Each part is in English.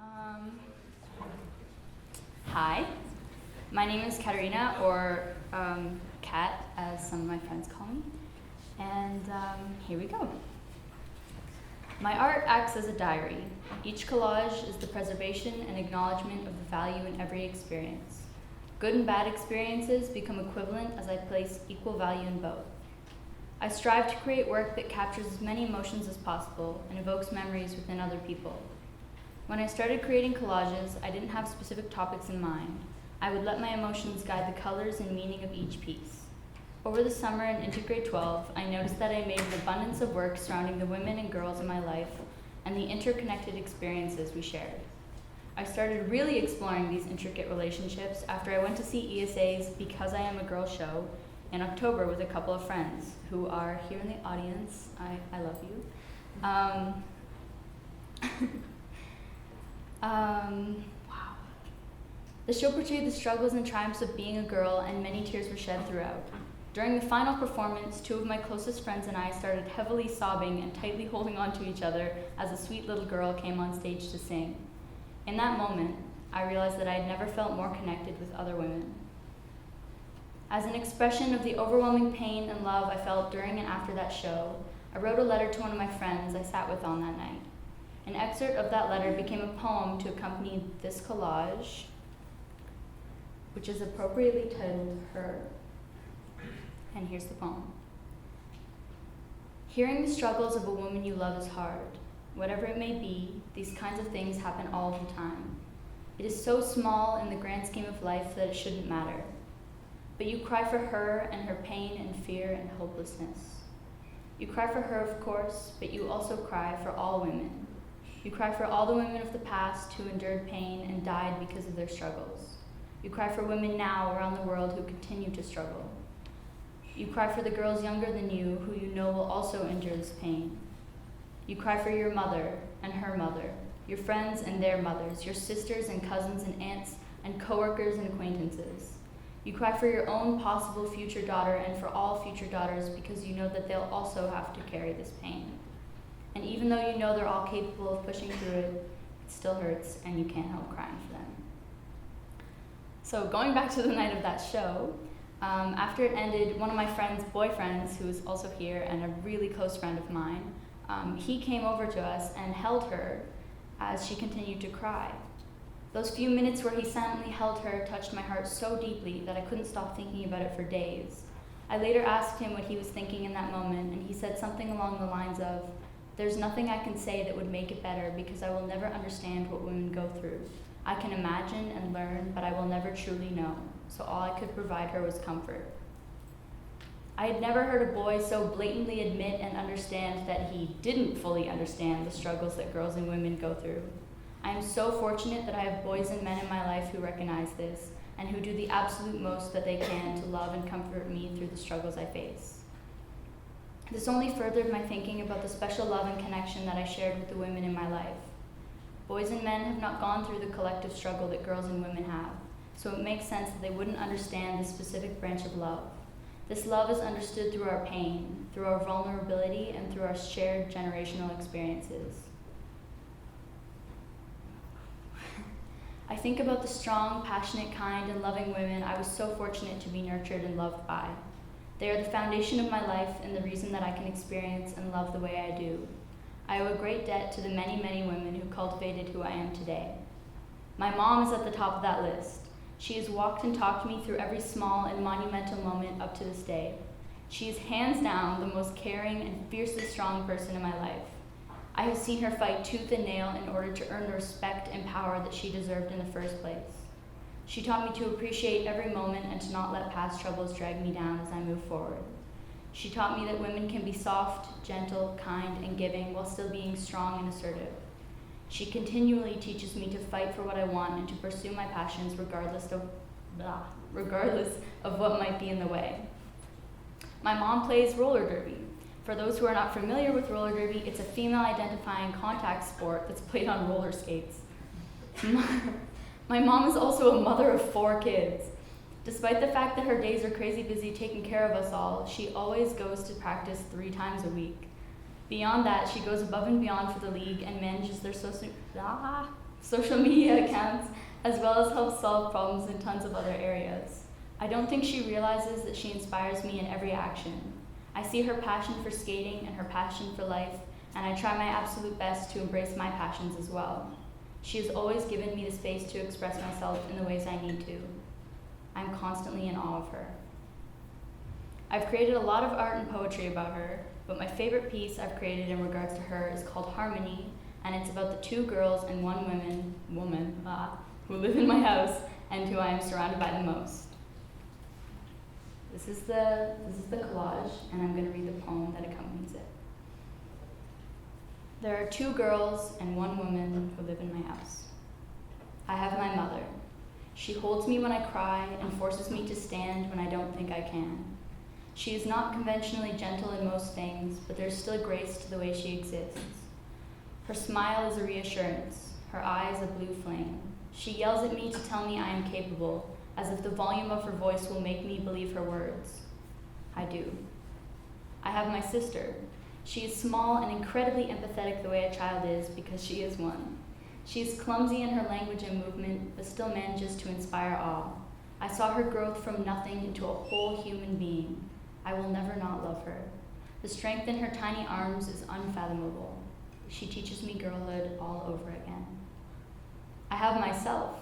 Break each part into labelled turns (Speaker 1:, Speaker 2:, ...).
Speaker 1: Um, Hi, my name is Caterina, or Cat, as some of my friends call me, and here we go. My art acts as a diary. Each collage is the preservation and acknowledgement of the value in every experience. Good and bad experiences become equivalent as I place equal value in both. I strive to create work that captures as many emotions as possible and evokes memories within other people. When I started creating collages, I didn't have specific topics in mind. I would let my emotions guide the colors and meaning of each piece. Over the summer and into grade 12, I noticed that I made an abundance of work surrounding the women and girls in my life and the interconnected experiences we shared. I started really exploring these intricate relationships after I went to see ESA's Because I Am a Girl show in October with a couple of friends who are here in the audience. I love you. Wow. The show portrayed the struggles and triumphs of being a girl, and many tears were shed throughout. During the final performance, two of my closest friends and I started heavily sobbing and tightly holding on to each other as a sweet little girl came on stage to sing. In that moment, I realized that I had never felt more connected with other women. As an expression of the overwhelming pain and love I felt during and after that show, I wrote a letter to one of my friends I sat with on that night. An excerpt of that letter became a poem to accompany this collage, which is appropriately titled Her. And here's the poem. Hearing the struggles of a woman you love is hard. Whatever it may be, these kinds of things happen all the time. It is so small in the grand scheme of life that it shouldn't matter. But you cry for her and her pain and fear and hopelessness. You cry for her, of course, but you also cry for all women. You cry for all the women of the past who endured pain and died because of their struggles. You cry for women now around the world who continue to struggle. You cry for the girls younger than you who you know will also endure this pain. You cry for your mother and her mother, your friends and their mothers, your sisters and cousins and aunts and coworkers and acquaintances. You cry for your own possible future daughter and for all future daughters because you know that they'll also have to carry this pain. And even though you know they're all capable of pushing through it, it still hurts and you can't help crying for them. So going back to the night of that show, after it ended, one of my friend's boyfriends, who is also here and a really close friend of mine, he came over to us and held her as she continued to cry. Those few minutes where he silently held her touched my heart so deeply that I couldn't stop thinking about it for days. I later asked him what he was thinking in that moment, and he said something along the lines of, "There's nothing I can say that would make it better because I will never understand what women go through. I can imagine and learn, but I will never truly know. So all I could provide her was comfort." I had never heard a boy so blatantly admit and understand that he didn't fully understand the struggles that girls and women go through. I am so fortunate that I have boys and men in my life who recognize this and who do the absolute most that they can to love and comfort me through the struggles I face. This only furthered my thinking about the special love and connection that I shared with the women in my life. Boys and men have not gone through the collective struggle that girls and women have, so it makes sense that they wouldn't understand this specific branch of love. This love is understood through our pain, through our vulnerability, and through our shared generational experiences. I think about the strong, passionate, kind, and loving women I was so fortunate to be nurtured and loved by. They are the foundation of my life and the reason that I can experience and love the way I do. I owe a great debt to the many, many women who cultivated who I am today. My mom is at the top of that list. She has walked and talked me through every small and monumental moment up to this day. She is hands down the most caring and fiercely strong person in my life. I have seen her fight tooth and nail in order to earn the respect and power that she deserved in the first place. She taught me to appreciate every moment and to not let past troubles drag me down as I move forward. She taught me that women can be soft, gentle, kind, and giving while still being strong and assertive. She continually teaches me to fight for what I want and to pursue my passions regardless of what might be in the way. My mom plays roller derby. For those who are not familiar with roller derby, it's a female-identifying contact sport that's played on roller skates. My mom is also a mother of 4 kids. Despite the fact that her days are crazy busy taking care of us all, she always goes to practice 3 times a week. Beyond that, she goes above and beyond for the league and manages their social media accounts, as well as help solve problems in tons of other areas. I don't think she realizes that she inspires me in every action. I see her passion for skating and her passion for life, and I try my absolute best to embrace my passions as well. She has always given me the space to express myself in the ways I need to. I'm constantly in awe of her. I've created a lot of art and poetry about her, but my favorite piece I've created in regards to her is called Harmony, and it's about the 2 girls and 1 woman who live in my house and who I am surrounded by the most. This is the collage, and I'm going to read the poem that accompanies it. There are 2 girls and 1 woman who live in my house. I have my mother. She holds me when I cry and forces me to stand when I don't think I can. She is not conventionally gentle in most things, but there's still grace to the way she exists. Her smile is a reassurance, her eyes a blue flame. She yells at me to tell me I am capable, as if the volume of her voice will make me believe her words. I do. I have my sister. She is small and incredibly empathetic the way a child is because she is one. She is clumsy in her language and movement, but still manages to inspire awe. I saw her growth from nothing into a whole human being. I will never not love her. The strength in her tiny arms is unfathomable. She teaches me girlhood all over again. I have myself.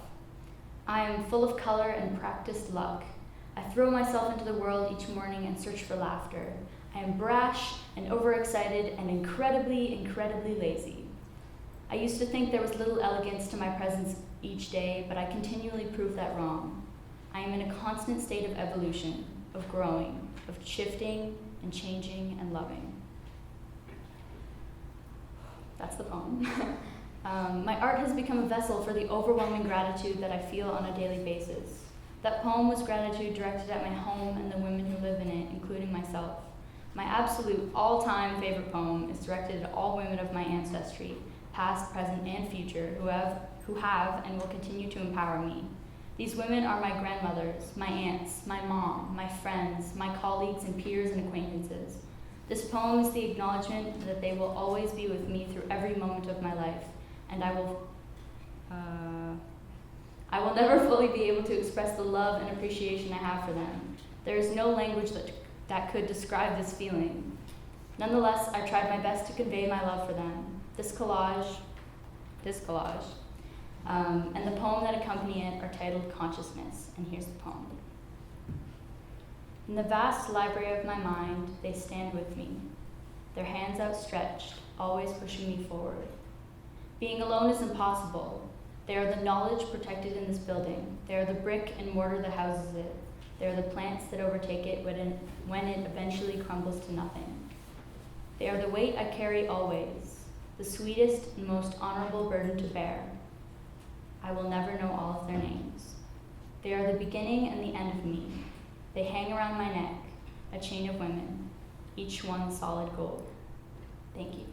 Speaker 1: I am full of color and practiced luck. I throw myself into the world each morning and search for laughter. I am brash and overexcited and incredibly, incredibly lazy. I used to think there was little elegance to my presence each day, but I continually prove that wrong. I am in a constant state of evolution, of growing, of shifting and changing and loving. That's the poem. My art has become a vessel for the overwhelming gratitude that I feel on a daily basis. That poem was gratitude directed at my home and the women who live in it, including myself. My absolute all-time favorite poem is directed at all women of my ancestry, past, present, and future, who have and will continue to empower me. These women are my grandmothers, my aunts, my mom, my friends, my colleagues and peers and acquaintances. This poem is the acknowledgement that they will always be with me through every moment of my life, and I will never fully be able to express the love and appreciation I have for them. There is no language that could describe this feeling. Nonetheless, I tried my best to convey my love for them. This collage, and the poem that accompany it are titled Consciousness, and here's the poem. In the vast library of my mind, they stand with me, their hands outstretched, always pushing me forward. Being alone is impossible. They are the knowledge protected in this building. They are the brick and mortar that houses it. They are the plants that overtake it when it eventually crumbles to nothing. They are the weight I carry always, the sweetest and most honorable burden to bear. I will never know all of their names. They are the beginning and the end of me. They hang around my neck, a chain of women, each one solid gold. Thank you.